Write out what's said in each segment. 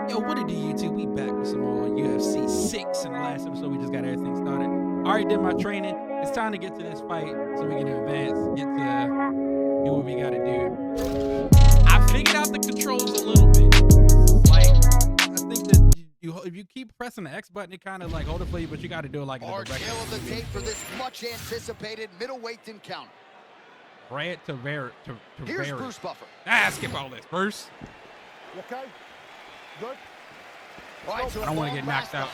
Yo, what it do, YouTube? We back with some more UFC 6. In the last episode, we just got everything started. I already did my training. It's time to get to this fight so we can advance, get to do what we got to do. I figured out the controls a little bit. Like, I think that if you keep pressing the X button, it kind of like hold it for you, but you got to do it like in the direction. Tail of the tape for this much anticipated middleweight encounter. Brad to Here's Bruce Buffer. Skip all this. Bruce. You okay? Good? Right, so I don't want to get knocked out.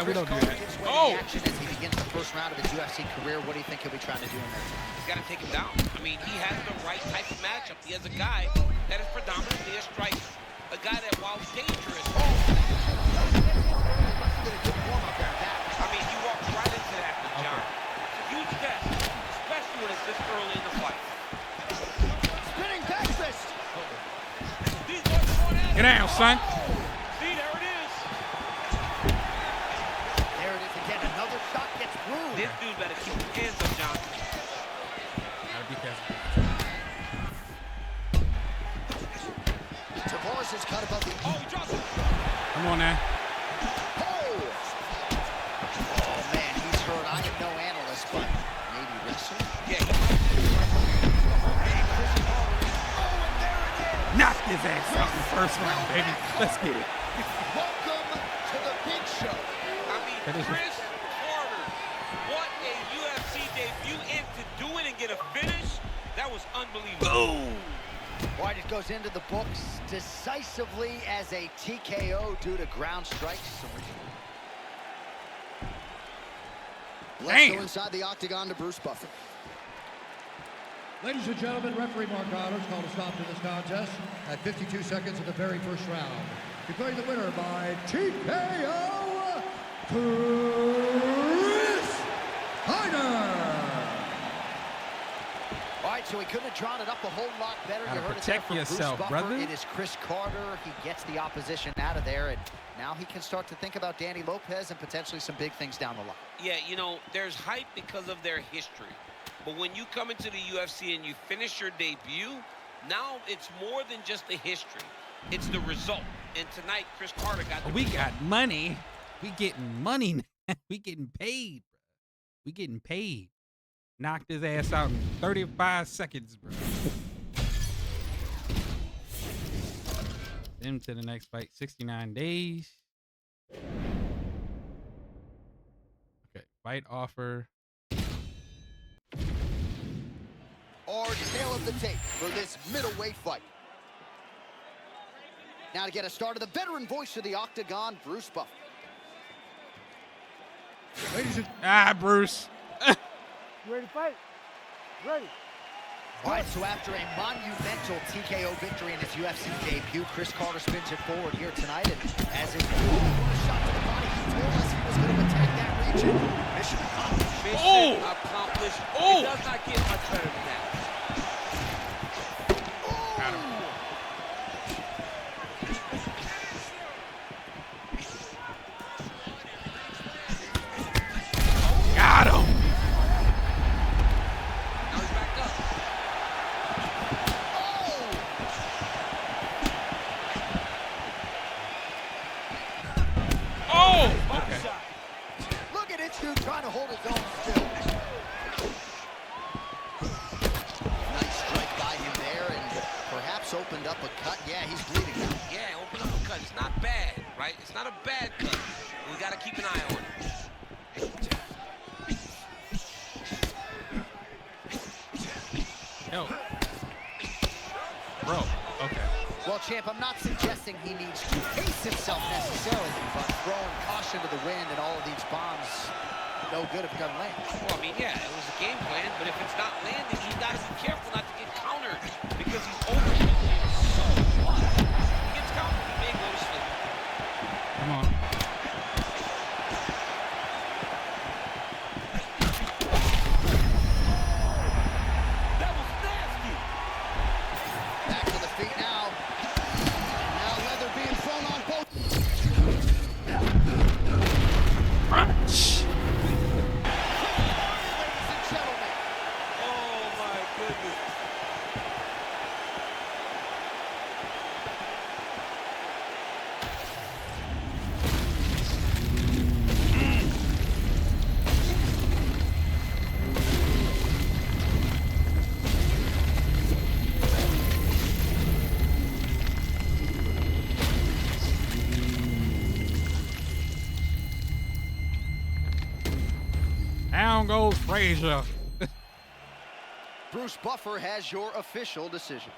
We don't do that. Oh! As he begins the first round of his UFC career, what do you think he'll be trying to do in there? He's got to take him down. I mean, he has the right type of matchup. He has a guy that is predominantly a striker. A guy that, while dangerous, I mean, he walks right into that with John. It's a huge test, especially when it's this early in the fight. Spinning back fist! Get down, son. See, there it is. There it is again. Another shot gets through. This dude better keep his hands up, John. Gotta be careful. Tavares is cut above the... Oh, he drops it. Come on now. Oh, man, he's hurt. I am no analyst, but maybe wrestler? Yeah, Knock his ass out in the first round, baby. Let's get it. Welcome to the big show. I mean, Chris Carter, what a UFC debut, and to do it and get a finish, that was unbelievable. Boom. White it goes into the books decisively as a TKO due to ground strikes. Let's go inside the octagon to Bruce Buffer. Ladies and gentlemen, referee Mark Otters called a stop to this contest at 52 seconds of the very first round. Declaring the winner by TKO, Chris Carter. All right, so he couldn't have drawn it up a whole lot better. Gotta You heard protect it there from yourself, Bruce Buffer. brother. It is Chris Carter. He gets the opposition out of there, and now he can start to think about Danny Lopez and potentially some big things down the line. Yeah, you know, there's hype because of their history. But when you come into the UFC and you finish your debut, now it's more than just the history. It's the result. And tonight, Chris Carter got the result. Got money. We getting money. We getting paid, bro. We getting paid. Knocked his ass out in 35 seconds, bro. Then to the next fight, 69 days. Okay, fight offer. Or tail of the tape for this middleweight fight. Now to get us started, the veteran voice of the octagon, Bruce Buffer. Ladies and Bruce. you ready to fight? Ready. All right, so after a monumental TKO victory in his UFC debut, Chris Carter spins it forward here tonight, and as his shot to the body, he told us he was going to attack that region. Mission accomplished. Mission accomplished. It does not get much better than that. Got him. Got him. Now he's back up. Oh! Okay. Look at this dude trying to hold his own still. Nice strike by him there, and perhaps opened up a cut. Yeah, he's bleeding now. Yeah, open up a cut. It's not bad, right? It's not a bad cut. We got to keep an eye on it. Yo. Bro, okay. Well, champ, I'm not suggesting he needs to pace himself necessarily, but throwing caution to the wind and all of these bombs, no good if it doesn't land. Well, I mean, yeah, it was a game plan, but if it's not landing, he's got to be careful not to get countered because he's overshooting so much. He gets countered, he may go to sleep. Come on. That was nasty. Back to the feet now. And now leather being thrown on both. Crunch. Ladies and gentlemen. Oh, my goodness. Down goes Frazier. Bruce Buffer has your official decision.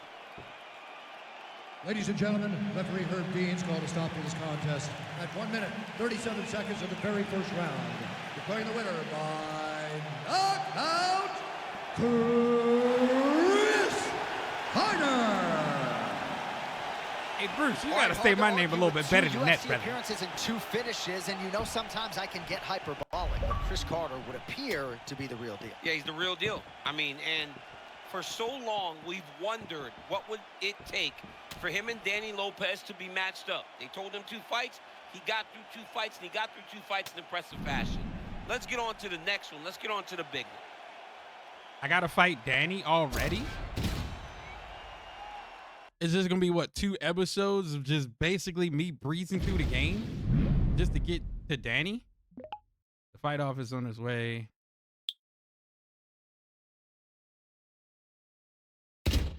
Ladies and gentlemen, referee Herb Dean's called a stop to this contest at 1 minute, 37 seconds of the very first round. Declaring the winner by knockout, Chris Hyder. Hey, Bruce, you got to say my name a little bit better than that, brother. Appearances and 2 finishes, and you know sometimes I can get hyperbolic, but Chris Carter would appear to be the real deal. Yeah, he's the real deal. I mean, and for so long, we've wondered what would it take for him and Danny Lopez to be matched up. They told him 2 fights. He got through 2 fights, and he got through 2 fights in impressive fashion. Let's get on to the next one. Let's get on to the big one. I got to fight Danny already? Is this going to be, what, 2 episodes of just basically me breezing through the game just to get to Danny? The fight off is on its way.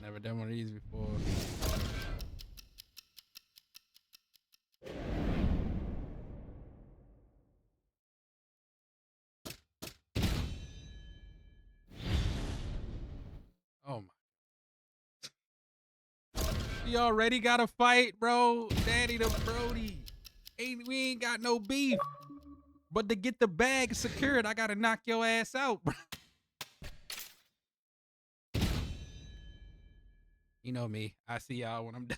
Never done one of these before. Oh my. We already got a fight, bro. Daddy the Brody. We ain't got no beef. But to get the bag secured, I gotta knock your ass out, bro. You know me. I see y'all when I'm done.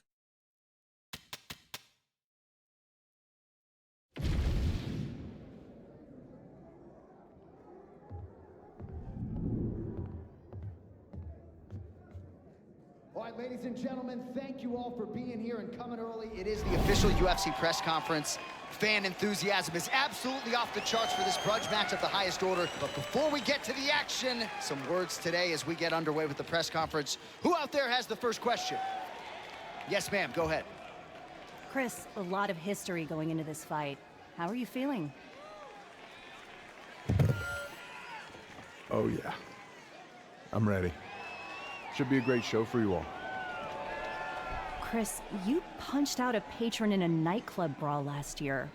All right, ladies and gentlemen, thank you all for being here and coming early. It is the official UFC press conference. Fan enthusiasm is absolutely off the charts for this grudge match of the highest order. But before we get to the action, some words today as we get underway with the press conference. Who out there has the first question? Yes, ma'am, go ahead. Chris, a lot of history going into this fight. How are you feeling? Oh, yeah. I'm ready. Should be a great show for you all. Chris, you punched out a patron in a nightclub brawl last year.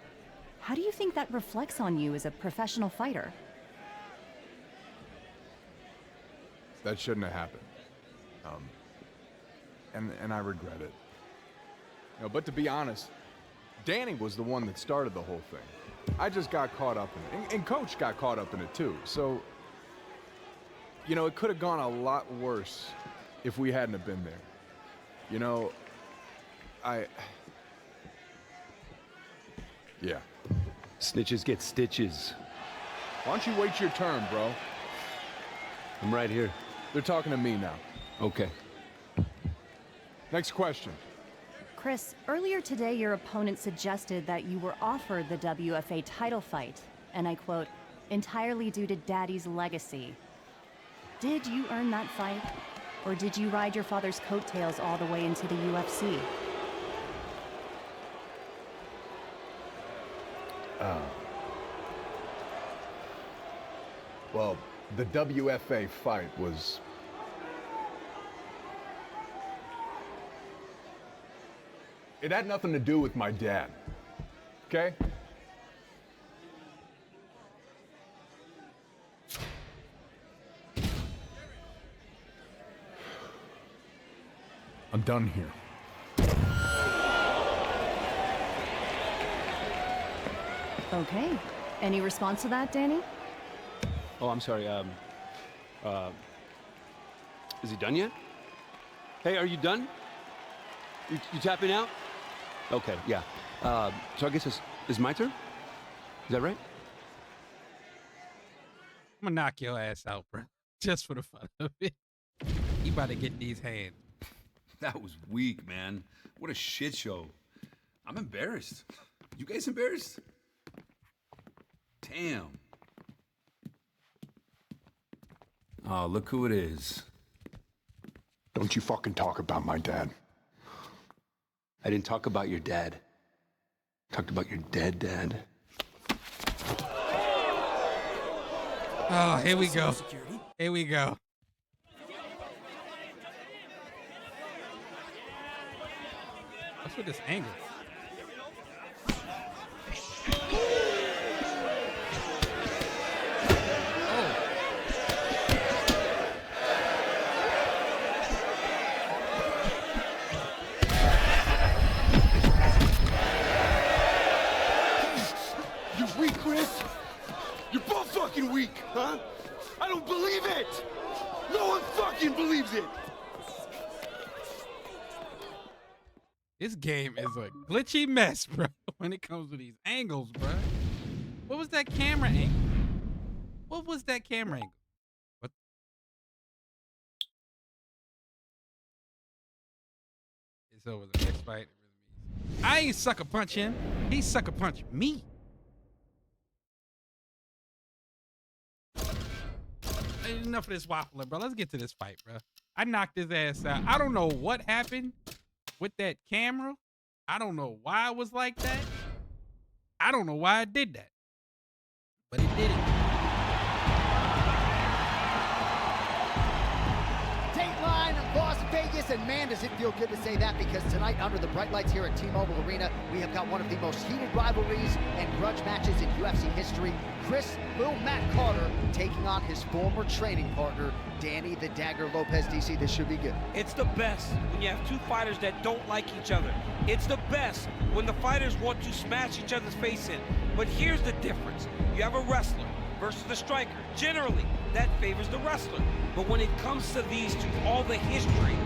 How do you think that reflects on you as a professional fighter? That shouldn't have happened. And I regret it. You know, but to be honest, Danny was the one that started the whole thing. I just got caught up in it. And Coach got caught up in it too. So, you know, it could have gone a lot worse if we hadn't have been there. You know, yeah. Snitches get stitches. Why don't you wait your turn, bro? I'm right here. They're talking to me now. Okay. Next question. Chris, earlier today your opponent suggested that you were offered the WFA title fight, and I quote, entirely due to Daddy's legacy. Did you earn that fight? Or did you ride your father's coattails all the way into the UFC? Well, the WFA fight was... It had nothing to do with my dad, okay? I'm done here. Okay. Any response to that, Danny? Oh, I'm sorry. Is he done yet? Hey, are you done? You tapping out? Okay, yeah. So I guess it's my turn? Is that right? I'm gonna knock your ass out, bro. Just for the fun of it. You about to get these hands. That was weak, man. What a shit show. I'm embarrassed. You guys embarrassed? Damn. Oh, look who it is. Don't you fucking talk about my dad. I didn't talk about your dad. I talked about your dead dad. Oh, here we go. Here we go. What's with this angle? Oh. fucking weak, huh? I don't believe it! No one fucking believes it! This game is a glitchy mess, bro, when it comes to these angles, bro. What was that camera angle? What was that camera angle? What? It's over the next fight. I ain't sucker punch him. He sucker punch me. Enough of this waffling, bro. Let's get to this fight, bro. I knocked his ass out. I don't know what happened with that camera. I don't know why it was like that. I don't know why it did that. But it did it. Dateline, Las Vegas, and man, does it feel good to say that, because tonight, under the bright lights here at T-Mobile Arena, we have got one of the most heated rivalries and grudge matches in UFC history. Chris Matt Carter taking on his former training partner, Danny the Dagger Lopez. DC, this should be good. It's the best when you have two fighters that don't like each other. It's the best when the fighters want to smash each other's face in. But here's the difference. You have a wrestler versus the striker. Generally, that favors the wrestler. But when it comes to these two, all the history,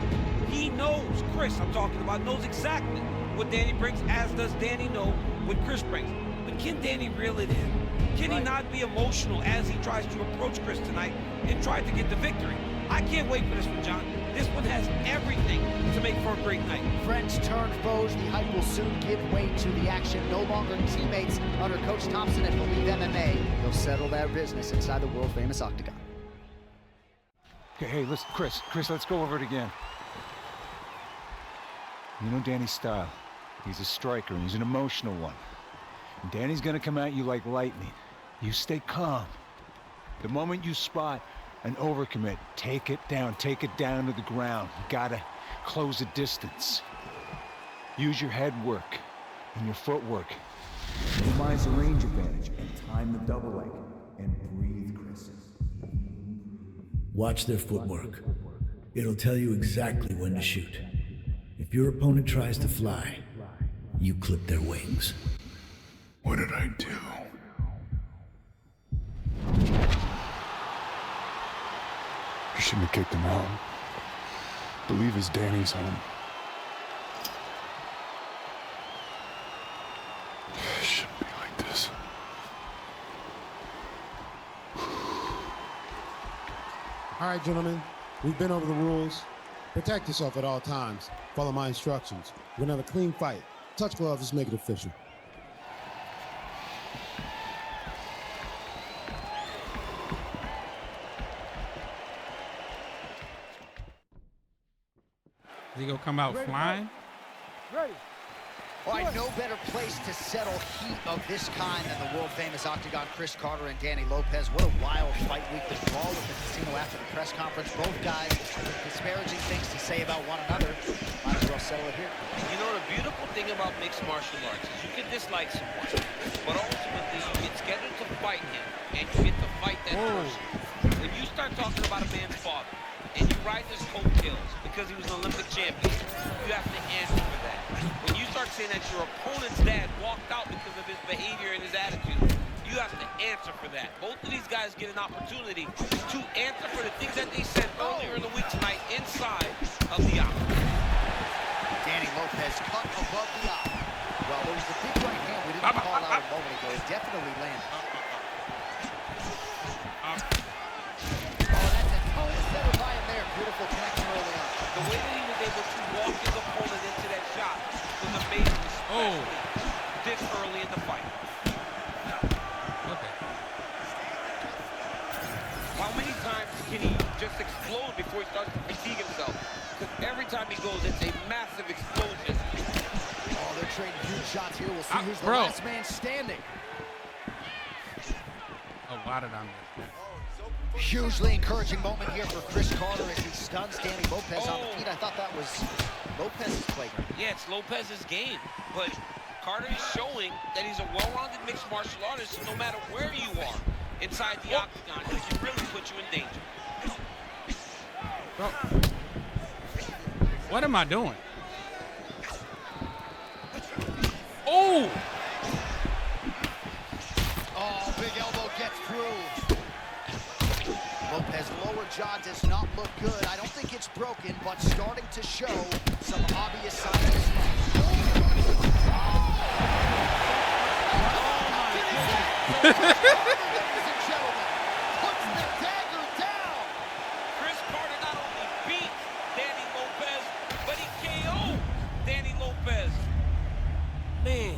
he knows, Chris, I'm talking about, knows exactly what Danny brings, as does Danny know what Chris brings. But can Danny reel it in? Can he not be emotional as he tries to approach Chris tonight and try to get the victory? I can't wait for this one, John. This one has everything to make for a great night. Friends turn foes. The hype will soon give way to the action. No longer teammates under Coach Thompson at Believe MMA. They'll settle their business inside the world-famous octagon. Hey, listen, Chris, let's go over it again. You know Danny's style. He's a striker, and he's an emotional one. And Danny's gonna come at you like lightning. You stay calm. The moment you spot an overcommit, take it down to the ground. You gotta close the distance. Use your head work and your footwork. Minimize the range advantage and time the double leg. And breathe, Chris. Watch their footwork. It'll tell you exactly when to shoot. If your opponent tries to fly, you clip their wings. What did I do? You shouldn't have kicked him out. Believe is Danny's home. It shouldn't be like this. All right, gentlemen, we've been over the rules. Protect yourself at all times. Follow my instructions. We're gonna have a clean fight. Touch gloves, let's make it official. Is he gonna come out flying? Ready. All right, no better place to settle heat of this kind than the world-famous octagon. Chris Carter and Danny Lopez. What a wild fight week. The brawl at the casino after the press conference. Both guys with disparaging things to say about one another. Might as well settle it here. You know, the beautiful thing about mixed martial arts is you can dislike someone, but ultimately you get scheduled to fight him, and you get to fight that person. When you start talking about a man's father, and you ride his coattails because he was an Olympic champion, you have to answer for that. When you start saying that your opponent's dad walked out because of his behavior and his attitude, you have to answer for that. Both of these guys get an opportunity to answer for the things that they said earlier in the week tonight inside of the octagon. Danny Lopez cut above the eye. Well, there was the big right hand we didn't call out a moment ago. It definitely landed. Beautiful connection early on. The way that he was able to walk his opponent into that shot was amazing, especially this early in the fight. Okay. How many times can he just explode before he starts to fatigue himself? Because every time he goes, it's a massive explosion. Oh, they're trading huge shots here. We'll see who's the last man standing. A lot of them. Hugely encouraging moment here for Chris Carter as he stuns Danny Lopez on the feet. I thought that was Lopez's playground. Yeah, it's Lopez's game, but Carter is showing that he's a well-rounded mixed martial artist, so no matter where you are inside the octagon, he can really put you in danger. What am I doing? Oh! Oh, big elbow gets through. jaw does not look good. I don't think it's broken, but starting to show some obvious signs. Ladies and gentlemen, puts the dagger down. Chris Carter not only beat Danny Lopez, but he KO'd Danny Lopez. Man.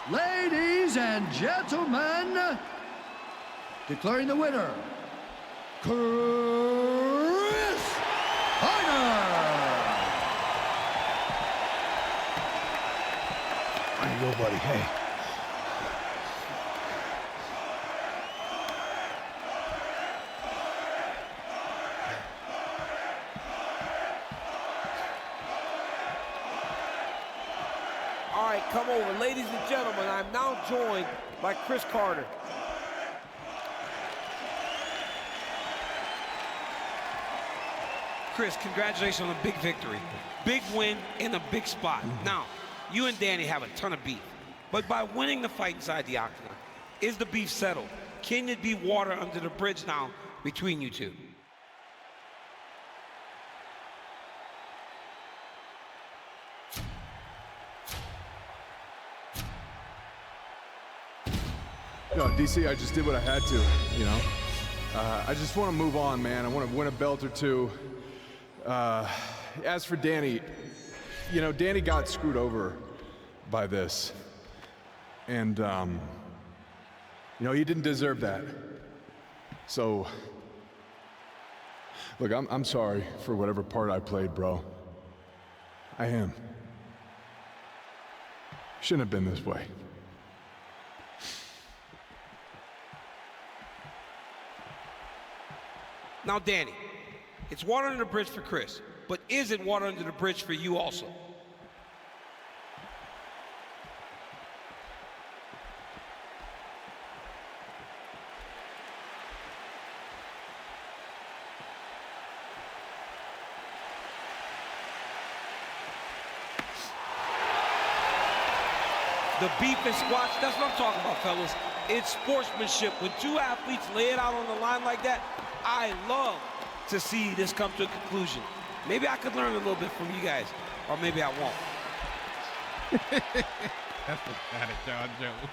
Ladies and gentlemen, declaring the winner, Chris Carter. There you go, buddy. Hey. All right, come over. Ladies and gentlemen, I'm now joined by Chris Carter. Chris, congratulations on a big victory. Big win in a big spot. Now, you and Danny have a ton of beef, but by winning the fight inside the octagon, is the beef settled? Can it be water under the bridge now between you two? No, DC, I just did what I had to, you know? I just want to move on, man. I want to win a belt or two. As for Danny, you know, Danny got screwed over by this. And, you know, he didn't deserve that. So, look, I'm sorry for whatever part I played, bro. I am. Shouldn't have been this way. Now, Danny, it's water under the bridge for Chris, but is it water under the bridge for you also? The beef and squash, that's what I'm talking about, fellas. It's sportsmanship. When two athletes lay it out on the line like that, I love to see this come to a conclusion. Maybe I could learn a little bit from you guys, or maybe I won't. That's a shot at John Jones.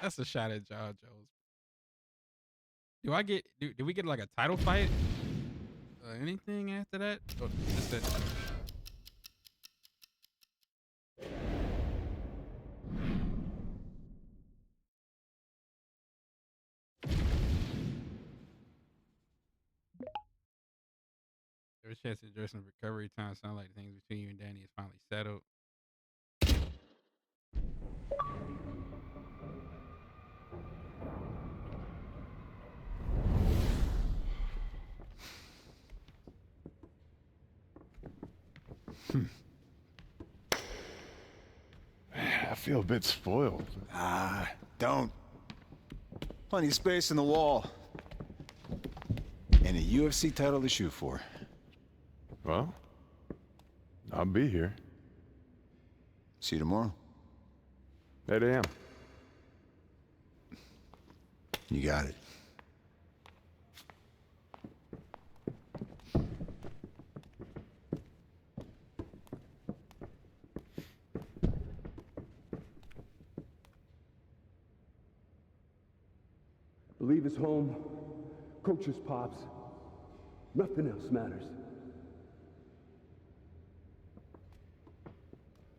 That's a shot at John Jones. Do we get like a title fight? Anything after that? Oh, that's it. There's a chance to enjoy some recovery time. Sound like things between you and Danny is finally settled. Man, I feel a bit spoiled. Ah, don't. Plenty of space in the wall. And a UFC title to shoot for. Well, I'll be here. See you tomorrow. 8 a.m. You got it. Believe is home. Coach's pops. Nothing else matters.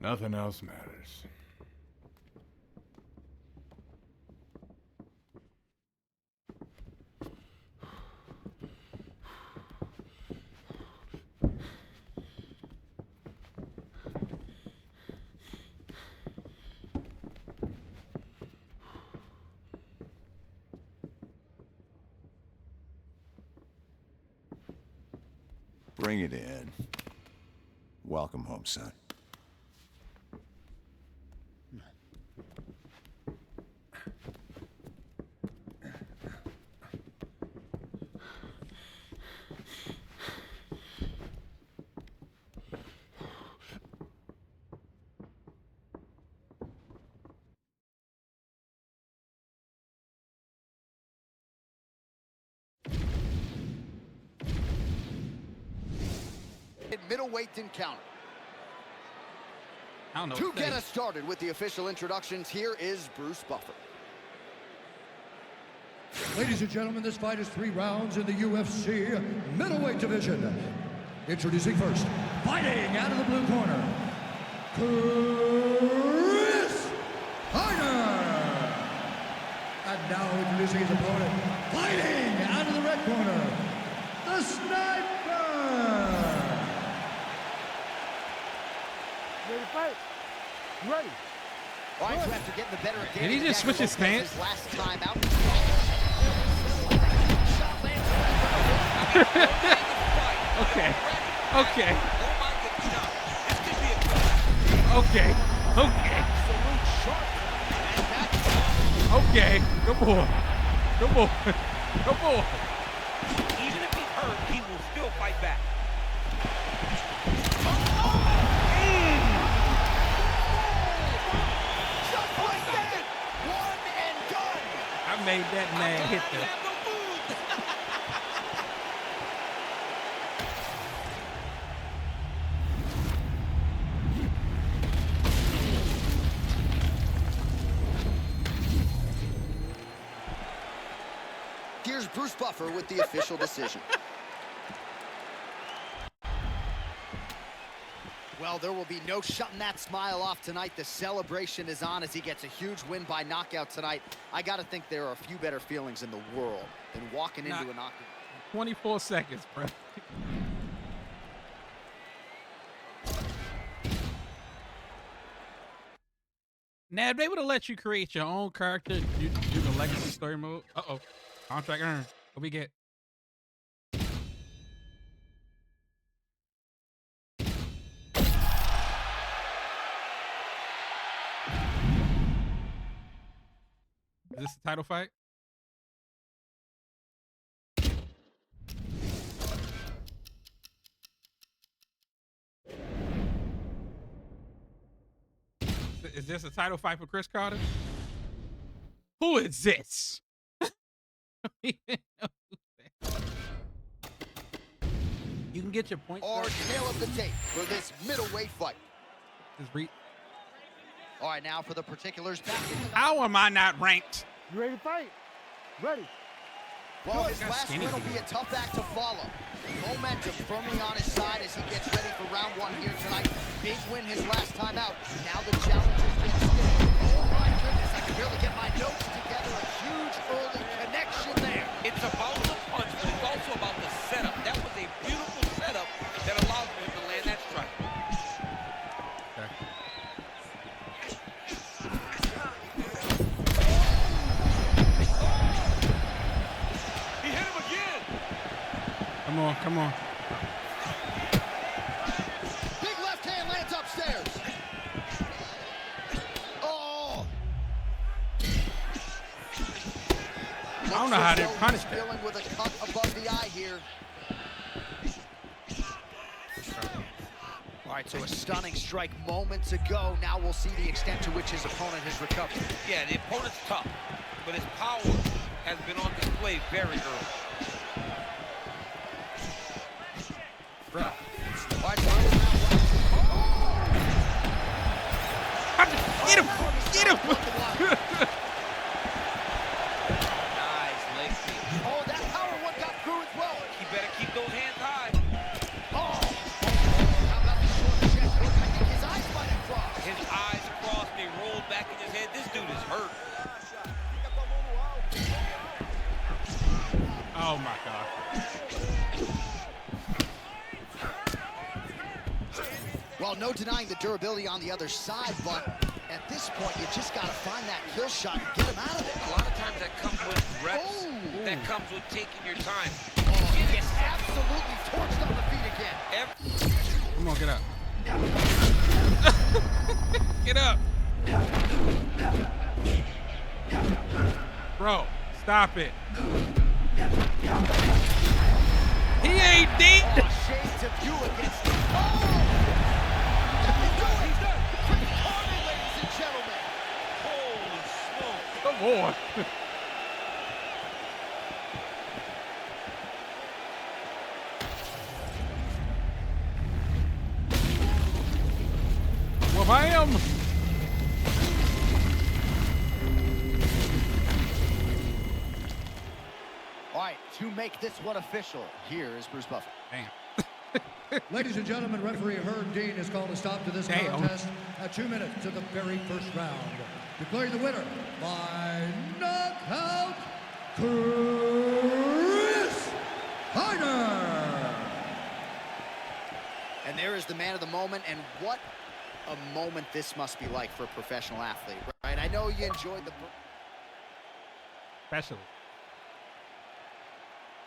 Nothing else matters. Bring it in. Welcome home, son. Middleweight encounter. I don't know. To get us started with the official introductions, here is Bruce Buffer. Ladies and gentlemen, this fight is 3 rounds in the UFC middleweight division. Introducing first, fighting out of the blue corner, Chris Carter. And now introducing his opponent, fighting out of the red corner, the Sniper. Ready to fight? You ready? All right, so after getting the better of Did he just switch his stance? Last time out. Okay. Okay. Okay. Okay. Okay. Come on. Come on. Come on. Even if he's hurt, he will still fight back. I made that man hit the. Here's Bruce Buffer with the official decision. Well, there will be no shutting that smile off tonight. The celebration is on as he gets a huge win by knockout tonight. I got to think there are a few better feelings in the world than walking into a knockout. 24 seconds, bro. Now, if they would have let you create your own character, do the legacy story mode. Uh-oh. Contract earned. What we get? Is this a title fight? Is this a title fight for Chris Carter? Who is this? You can get your point. Our tail of the tape for this middleweight fight. All right, now for the particulars. How am I not ranked? You ready to fight? Ready. Well, his last win will be a tough act to follow. Momentum firmly on his side as he gets ready for round 1 here tonight. Big win his last time out. Now the challenge has been still. Oh my goodness, I can barely get my notes together. A huge early connection there. It's about the punch, but it's also about the setup. That was a beautiful setup that allowed him to land that strike. He hit him again. Come on, come on. Big left hand lands upstairs. Oh. I don't know how they punish that. Dealing with a cut above the eye here. All right, so a stunning strike moments ago. Now we'll see the extent to which his opponent has recovered. Yeah, the opponent's tough, but his power has been on display very early. Bro. All right, get him! Get him! Nice leg sweep. Oh, that power one got through as well. He better keep those hands high. Oh. How about the short chest hook? I think his eyes might have crossed. His eyes crossed, they rolled back in his head. This dude is hurt. Oh my God. Well, no denying the durability on the other side, but at this point, you just got to find that kill shot and get him out of it. A lot of times that comes with reps. That comes with taking your time. Oh, he gets absolutely torched on the feet again. again. Come on, get up. Get up. Bro, stop it. He ain't deep. Oh, shades of you against the He's done. Chris Carter, ladies and gentlemen. Holy smoke. Come on. Well, bam. All right, to make this one official, here is Bruce Buffer. Damn. Ladies and gentlemen, referee Herb Dean has called a stop to this contest at 2 minutes of the very first round. Declaring the winner by knockout, Chris Carter. And there is the man of the moment, and what a moment this must be like for a professional athlete, right? I know you enjoyed the... Especially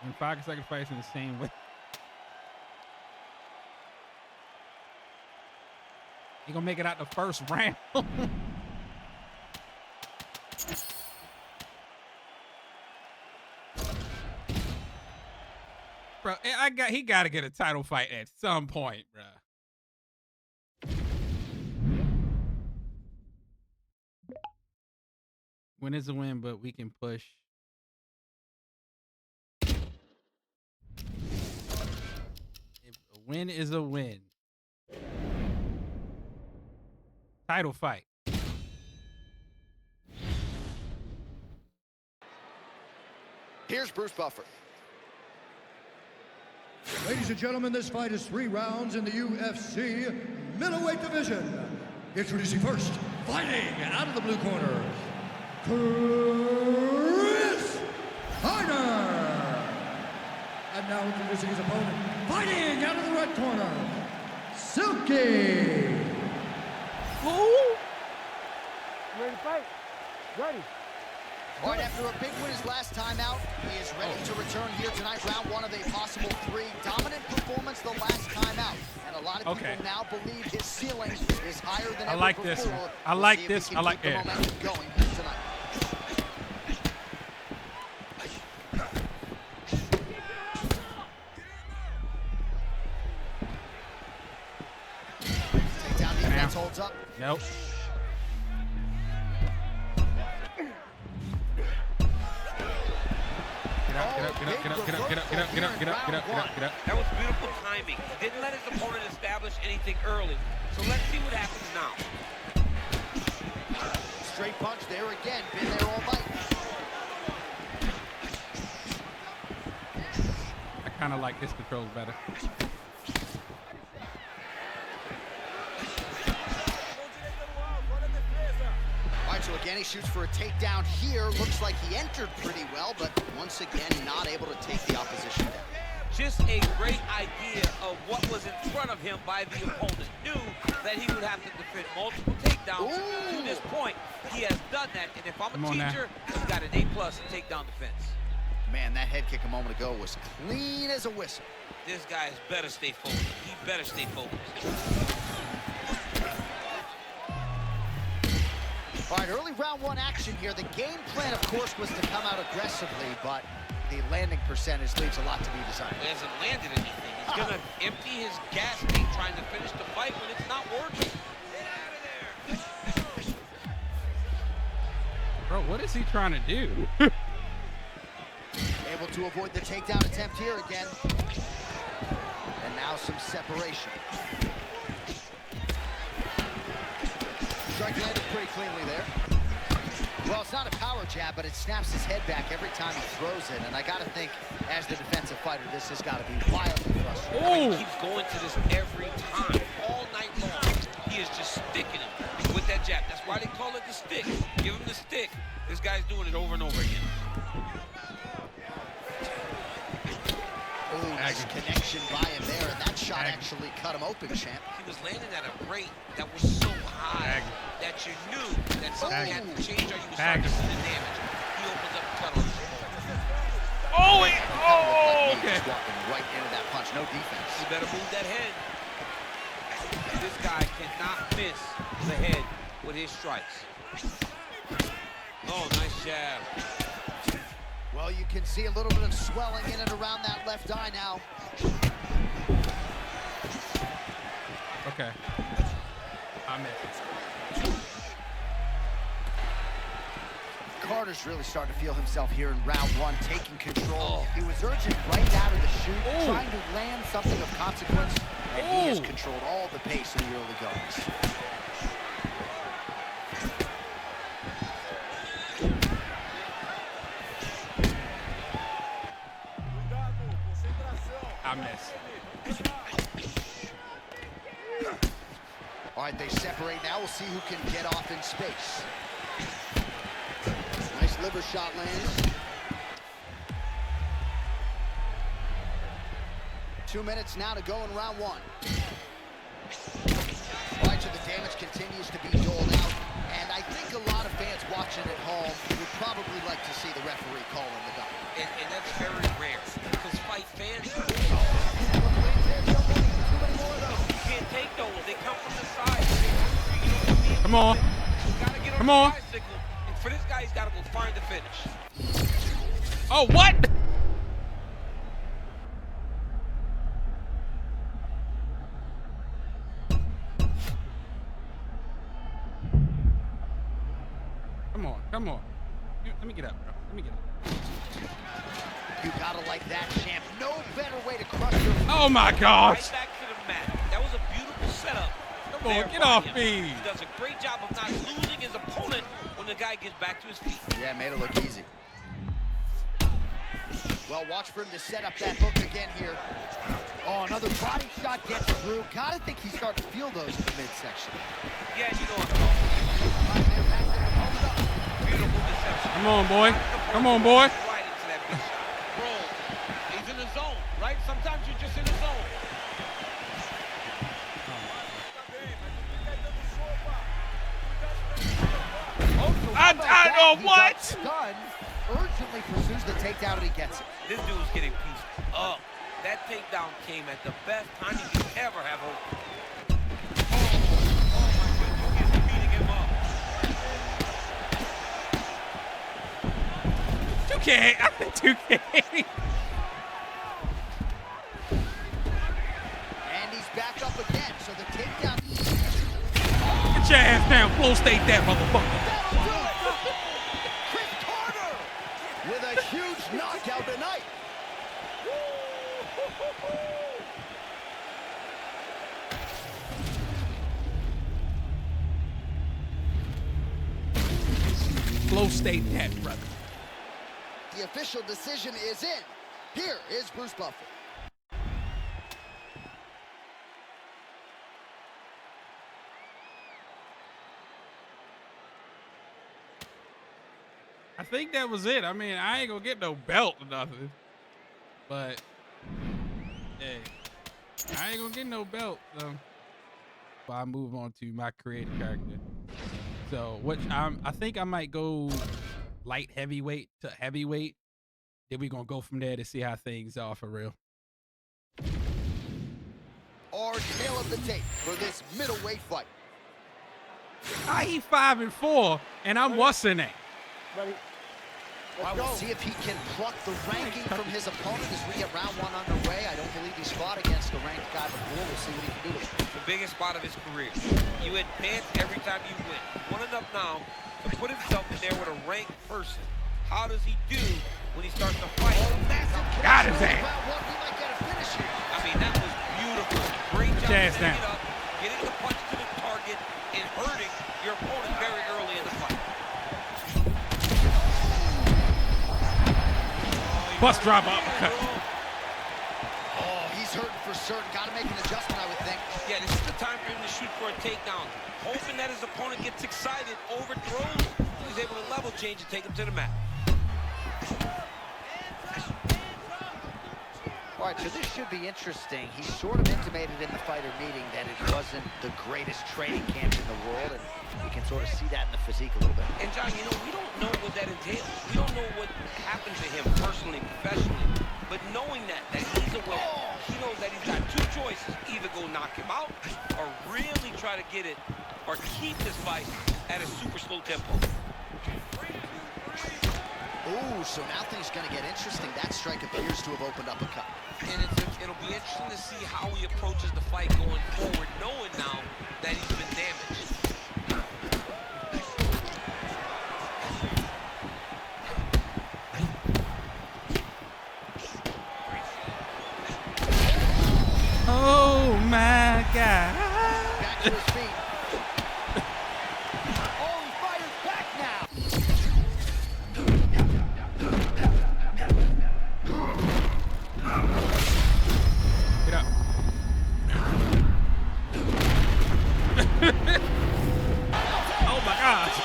when 5 consecutive fights in the same way. He gonna make it out the first round. Bro, he gotta get a title fight at some point, bro. Win is a win, but we can push. If a win is a win. Title fight. Here's Bruce Buffer. Ladies and gentlemen, this fight is 3 rounds in the UFC middleweight division. Introducing first, fighting out of the blue corner, Chris Carter. And now introducing his opponent, fighting out of the red corner, Silky. Who? Ready to fight? Ready. All right, after a big win his last time out, he is ready to return here tonight, round 1 of a possible 3. Dominant performance the last time out. And a lot of people now believe his ceiling is higher than ever like before. this one. I like this. I like the it. momentum going here tonight. Takedown defense holds up. Nope. That was beautiful timing. He didn't let his opponent establish anything early. So let's see what happens now. Straight punch there again. Been there all night. I kind of like this controls better. So again, he shoots for a takedown here. Looks like he entered pretty well, but once again, not able to take the opposition down. Just a great idea of what was in front of him by the opponent. Knew that he would have to defend multiple takedowns. To this point, he has done that. And if I'm a teacher, he's got an A+ in takedown defense. Man, that head kick a moment ago was clean as a whistle. This guy better stay focused. He better stay focused. All right, early round 1 action here. The game plan, of course, was to come out aggressively, but the landing percentage leaves a lot to be desired. He hasn't landed anything. He's going to empty his gas tank trying to finish the fight when it's not working. Get out of there. Bro, what is he trying to do? Able to avoid the takedown attempt here again. And now some separation. Strike landed pretty cleanly there. Well, it's not a power jab, but it snaps his head back every time he throws it. And I got to think, as the defensive fighter, this has got to be wildly frustrating. He keeps going to this every time, all night long. He is just sticking him with that jab. That's why they call it the stick. Give him the stick. This guy's doing it over and over again. Oh, nice connection by him there, and that shot actually cut him open, champ. He was landing at a rate that was so high that you knew that something had to change or you would start to see the damage. He opens up the cut on his opponent. Oh, okay. Just walking right into that punch, no defense. You better move that head. This guy cannot miss the head with his strikes. Oh, nice jab. Well, you can see a little bit of swelling in and around that left eye now. Okay. I missed. Carter's really starting to feel himself here in round one, taking control. He was urgent right out of the chute, trying to land something of consequence, and he has controlled all the pace in the early goings. I missed. All right, they separate now. We'll see who can get off in space. Nice liver shot lands. 2 minutes now to go in round one. All right, so the damage continues to be doled out. And I think a lot of fans watching at home would probably like to see the referee call in the double. And that's very rare, because fight fans, you can't take those. They come from the side. Come on. Come on. Bicycle, and for this guy, he's got to go find the finish. Oh, what? Come on, come on. Let me get up, bro. Let me get up. You gotta like that, champ. No better way to crush your... Oh my gosh. Right back to the mat. That was a beautiful setup. Come on, get off me. He does a great job of not losing his opponent when the guy gets back to his feet. Yeah, made it look easy. Well, watch for him to set up that hook again here. Oh, another body shot gets through. Gotta think he's starting to feel those in the midsection. Yeah, you know what? Beautiful deception. Come on, boy. Come on, boy. Right into that big shot. Bro, he's in the zone, right? Sometimes you're just in the zone. I what? Stunned, urgently pursues the takedown and he gets it. This dude's getting pieced up. That takedown came at the best time you could ever have hoped. Oh my goodness, he's beating him up. 2K. I'm 2K. And he's back up again, so the takedown... Get your ass down. Flow state that motherfucker. Chris Carter with a huge knockout tonight. Flow state that, brother. The official decision is in. Here is Bruce Buffer. I think that was it. I mean, I ain't gonna get no belt or nothing. But, hey, I ain't gonna get no belt. So I move on to my creative character. So, I think I might go light heavyweight to heavyweight. Then we're gonna go from there to see how things are for real. Our tail of the tape for this middleweight fight. He 5-4, and I'm what's in it. Ready? Well, we'll see if he can pluck the ranking from his opponent as we get round one underway. I don't believe he's fought against a ranked guy before. We'll see what he can do with it. The biggest spot of his career. You advance every time you win. One enough now to put himself in there with a ranked person. How does he do when he starts to fight? Got his ass. I mean, that was beautiful. Great job setting it up, getting the punch to the target, and hurting your opponent very early in the fight. Bust drop uppercut. Oh, he's hurting for certain. Got to make an adjustment, I would think. Yeah, this is the time for him to shoot for a takedown. Hoping that his opponent gets excited, overthrows, he's able to level change and take him to the mat. All right, so this should be interesting. He sort of intimated in the fighter meeting that it wasn't the greatest training camp in the world, and we can sort of see that in the physique a little bit. And John, you know, we don't know what that entails. We don't know what happened to him personally, professionally. But knowing that he's aware, he knows that he's got two choices: either go knock him out, or really try to get it, or keep this fight at a super slow tempo. Ooh, so now things are going to get interesting. That strike appears to have opened up a cut. And it'll be interesting to see how he approaches the fight going forward, knowing now that he's been damaged. Oh my God. Back to his feet. Oh, he fires back now. Get up. Oh my gosh.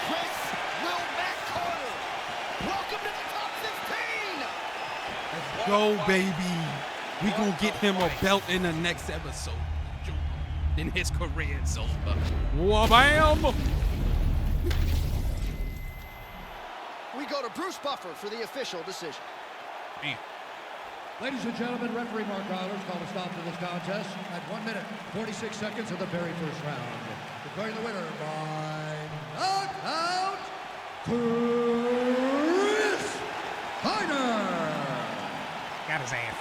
Chris Will Matt Carter. Welcome to the top 15. Go, baby. We gonna get him a belt in the next episode. Then his career is over. Wha-bam! We go to Bruce Buffer for the official decision. Damn. Ladies and gentlemen, referee Mark Rollins called a stop to this contest at 1 minute, 46 seconds of the very first round. Declaring the winner by knockout, Chris Carter. Got his ass.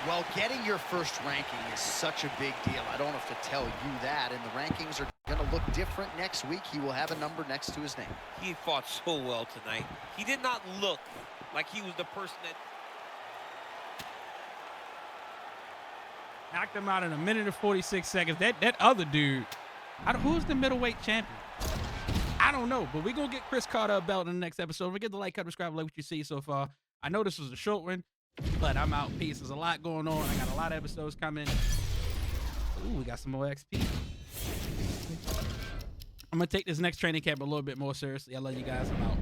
Well, getting your first ranking is such a big deal. I don't have to tell you that, and the rankings are going to look different next week. He will have a number next to his name. He fought so well tonight. He did not look like he was the person that Knocked him out in 1 minute and 46 seconds. That other dude, who's the middleweight champion? I don't know, but we're going to get Chris Carter a belt in the next episode. We get the like, cut, subscribe, like what you see so far. I know this was a short one, but I'm out. Peace. There's a lot going on. I got a lot of episodes coming. Ooh, we got some more XP. I'm going to take this next training camp a little bit more seriously. I love you guys. I'm out.